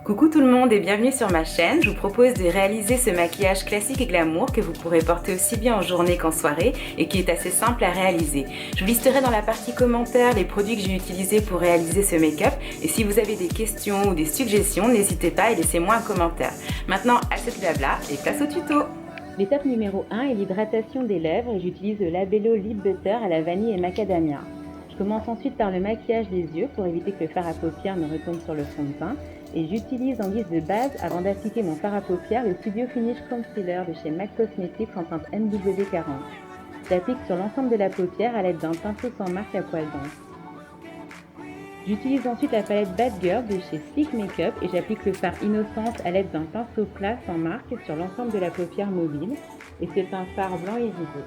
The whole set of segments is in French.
Coucou tout le monde et bienvenue sur ma chaîne. Je vous propose de réaliser ce maquillage classique et glamour que vous pourrez porter aussi bien en journée qu'en soirée et qui est assez simple à réaliser. Je vous listerai dans la partie commentaires les produits que j'ai utilisés pour réaliser ce make-up et si vous avez des questions ou des suggestions, n'hésitez pas et laissez-moi un commentaire. Maintenant, assez de blabla et place au tuto. L'étape numéro 1 est l'hydratation des lèvres et j'utilise le Labello Lip Butter à la vanille et macadamia. Je commence ensuite par le maquillage des yeux pour éviter que le fard à paupières ne retombe sur le fond de teint. Et j'utilise en guise de base, avant d'appliquer mon fard à paupières, le Studio Finish Concealer de chez MAC Cosmetics en teinte NW40. J'applique sur l'ensemble de la paupière à l'aide d'un pinceau sans marque à poils dense. J'utilise ensuite la palette Bad Girl de chez Sleek Makeup et j'applique le fard Innocence à l'aide d'un pinceau plat sans marque sur l'ensemble de la paupière mobile. Et c'est un fard blanc irisé.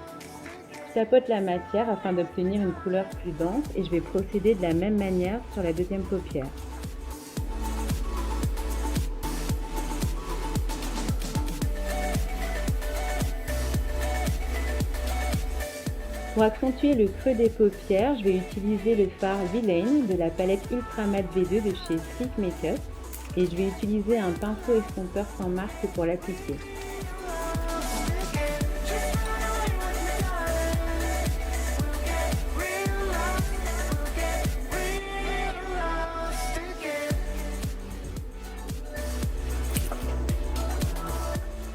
Je tapote la matière afin d'obtenir une couleur plus dense et je vais procéder de la même manière sur la deuxième paupière. Pour accentuer le creux des paupières, je vais utiliser le fard Villain de la palette Ultra Matte V2 de chez Sleek Makeup et je vais utiliser un pinceau estompeur sans marque pour l'appliquer.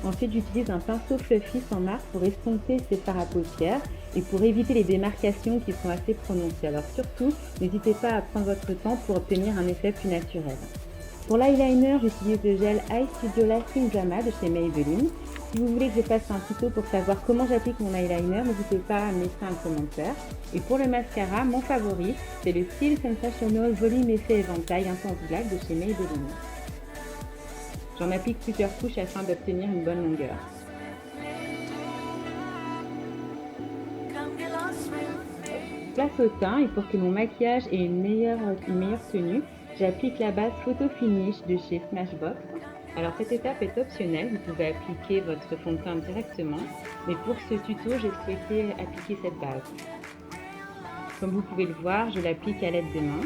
Ensuite, j'utilise un pinceau fluffy sans marque pour estomper ces fards à paupières et pour éviter les démarcations qui sont assez prononcées. Alors surtout, n'hésitez pas à prendre votre temps pour obtenir un effet plus naturel. Pour l'eyeliner, j'utilise le gel Eye Studio Lasting Drama de chez Maybelline. Si vous voulez que je fasse un tuto pour savoir comment j'applique mon eyeliner, n'hésitez pas à me laisser un commentaire. Et pour le mascara, mon favori, c'est le Style Sensational Volume Effet Éventail Intense Black de chez Maybelline. J'en applique plusieurs couches afin d'obtenir une bonne longueur. Place au teint et pour que mon maquillage ait une meilleure tenue, j'applique la base Photo Finish de chez Smashbox. Alors cette étape est optionnelle, vous pouvez appliquer votre fond de teint directement, mais pour ce tuto, j'ai souhaité appliquer cette base. Comme vous pouvez le voir, je l'applique à l'aide des mains.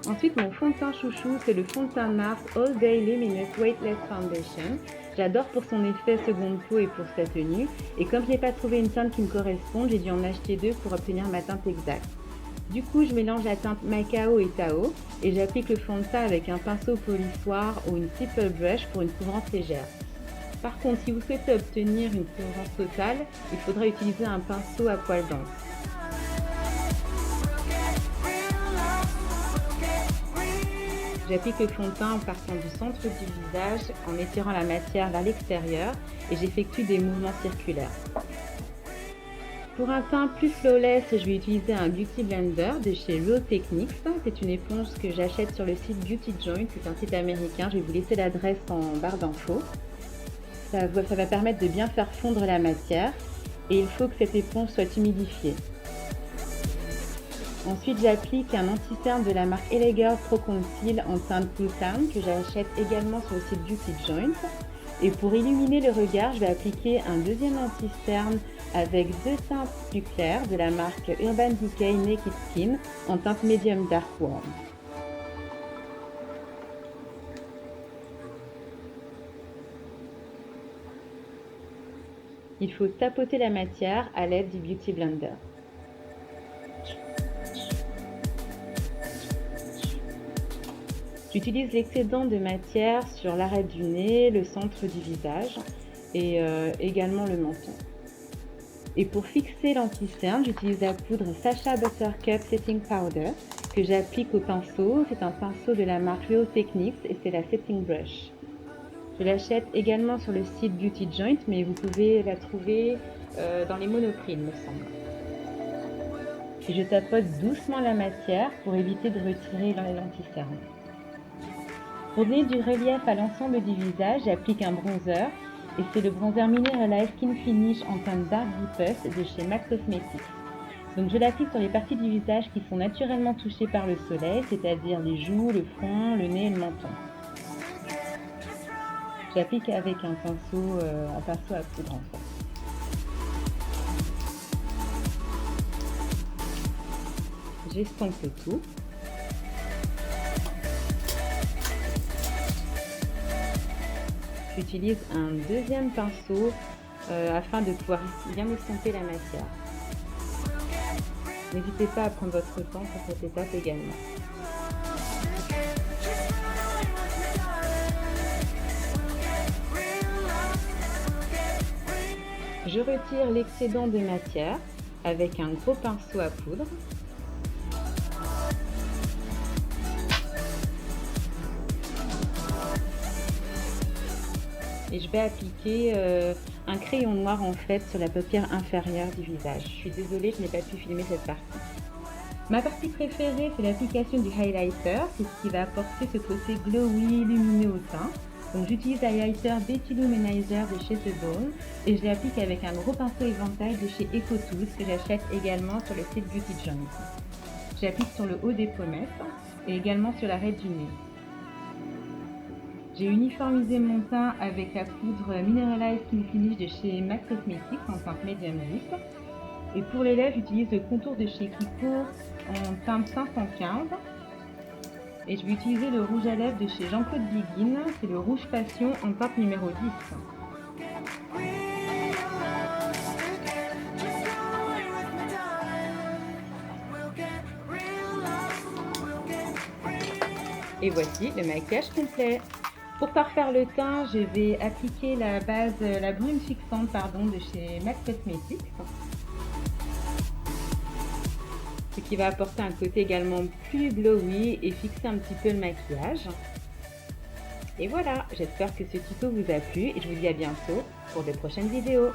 Ensuite, mon fond de teint chouchou, c'est le fond de teint NARS All Day Luminous Weightless Foundation. J'adore pour son effet seconde peau et pour sa tenue. Et comme je n'ai pas trouvé une teinte qui me corresponde, j'ai dû en acheter deux pour obtenir ma teinte exacte. Du coup, je mélange la teinte Macao et Tao et j'applique le fond de teint avec un pinceau polissoir ou une stipple brush pour une couvrance légère. Par contre, si vous souhaitez obtenir une couvrance totale, il faudra utiliser un pinceau à poils denses. J'applique le fond de teint en partant du centre du visage, en étirant la matière vers l'extérieur et j'effectue des mouvements circulaires. Pour un teint plus flawless, je vais utiliser un Beauty Blender de chez Real Techniques. C'est une éponge que j'achète sur le site Beauty Joint, c'est un site américain. Je vais vous laisser l'adresse en barre d'infos. Ça va permettre de bien faire fondre la matière et il faut que cette éponge soit humidifiée. Ensuite, j'applique un anti-cerne de la marque Elegir Pro Conceal en teinte Blue Town que j'achète également sur le site Beauty Joint. Et pour illuminer le regard, je vais appliquer un deuxième anti-cerne avec deux teintes plus claires de la marque Urban Decay Naked Skin en teinte Medium Dark Warm. Il faut tapoter la matière à l'aide du Beauty Blender. J'utilise l'excédent de matière sur l'arête du nez, le centre du visage et également le menton. Et pour fixer l'anti-cerne, j'utilise la poudre Sacha Buttercup Setting Powder que j'applique au pinceau. C'est un pinceau de la marque Real Techniques et c'est la Setting Brush. Je l'achète également sur le site Beauty Joint, mais vous pouvez la trouver dans les Monoprix, il me semble. Et je tapote doucement la matière pour éviter de retirer l'anti-cerne. Pour donner du relief à l'ensemble du visage, j'applique un bronzer et c'est le bronzer Mineralize Skin Finish en teinte Dark Deepest de chez MAC Cosmetics. Donc je l'applique sur les parties du visage qui sont naturellement touchées par le soleil, c'est-à-dire les joues, le front, le nez et le menton. J'applique avec un pinceau à poudre en fait. j'estompe le tout. J'utilise un deuxième pinceau afin de pouvoir bien estomper la matière. N'hésitez pas à prendre votre temps pour cette étape également. Je retire l'excédent de matière avec un gros pinceau à poudre. Et je vais appliquer un crayon noir en fait sur la paupière inférieure du visage. Je suis désolée, je n'ai pas pu filmer cette partie. Ma partie préférée, c'est l'application du highlighter. C'est ce qui va apporter ce côté glowy, lumineux au teint. Donc j'utilise l'highlighter Betty Luminizer de chez The Bone et je l'applique avec un gros pinceau éventail de chez EcoTools que j'achète également sur le site Beauty Joint. J'applique sur le haut des pommettes et également sur l'arête du nez. J'ai uniformisé mon teint avec la poudre Mineralized Skin Finish de chez MAC Cosmetics en teinte Medium Lip. Et pour les lèvres, j'utilise le contour de chez Kiko en teinte 515. Et je vais utiliser le rouge à lèvres de chez Jean-Claude Biguin, c'est le Rouge Passion en teinte numéro 10. Et voici le maquillage complet. Pour parfaire le teint, je vais appliquer la base, la brume fixante de chez MAC Cosmetics. Ce qui va apporter un côté également plus glowy et fixer un petit peu le maquillage. Et voilà, j'espère que ce tuto vous a plu et je vous dis à bientôt pour de prochaines vidéos.